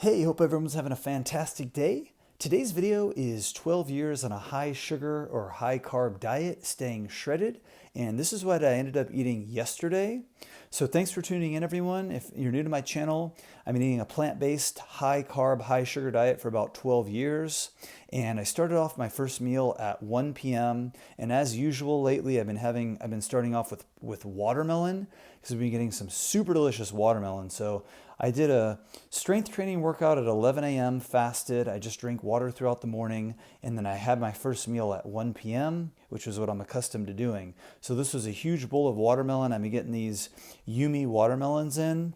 Hey, hope everyone's having a fantastic day. Today's video is 12 years on a high sugar or high carb diet, staying shredded, and this is what I ended up eating yesterday. So thanks for tuning in, everyone. If you're new to my channel, I've been eating a plant-based, high carb, high sugar diet for about 12 years, and I started off my first meal at 1 p.m. And as usual lately, I've been starting off with watermelon because we've been getting some super delicious watermelon. So I did a strength training workout at 11 a.m. fasted. I just drink water throughout the morning, and then I had my first meal at 1 p.m., which is what I'm accustomed to doing. So this was a huge bowl of watermelon. I've been getting these Yumi watermelons in,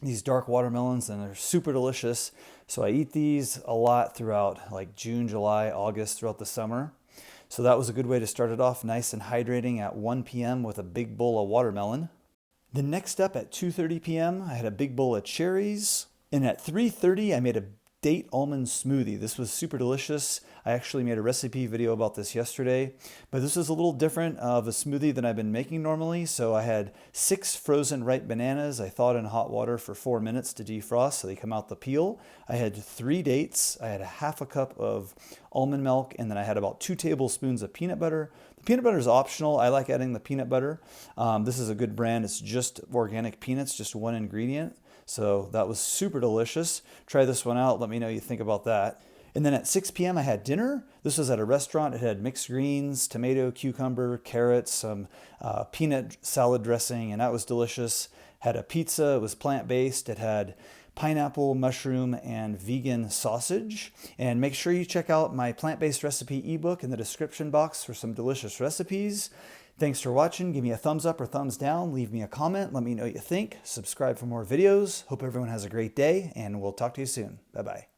these dark watermelons, and they're super delicious. So I eat these a lot throughout like June, July, August, throughout the summer. So that was a good way to start it off, nice and hydrating at 1 p.m. with a big bowl of watermelon. The next up at 2:30 p.m., I had a big bowl of cherries. And at 3:30, I made a date almond smoothie. This was super delicious. I actually made a recipe video about this yesterday, but this is a little different of a smoothie than I've been making normally. So I had 6 frozen ripe bananas. I thawed in hot water for 4 minutes to defrost so they come out the peel. I had 3 dates. I had a half a cup of almond milk, and then I had about 2 tablespoons of peanut butter. The peanut butter is optional. I like adding the peanut butter. This is a good brand. It's just organic peanuts, just one ingredient. So that was super delicious. Try this one out. Let me know what you think about that. And then at 6 p.m. I had dinner. This was at a restaurant. It had mixed greens, tomato, cucumber, carrots, some peanut salad dressing, and that was delicious. Had a pizza. It was plant-based. It had pineapple, mushroom, and vegan sausage. And make sure you check out my plant-based recipe ebook in the description box for some delicious recipes. Thanks for watching. Give me a thumbs up or thumbs down. Leave me a comment. Let me know what you think. Subscribe for more videos. Hope everyone has a great day, and we'll talk to you soon. Bye-bye.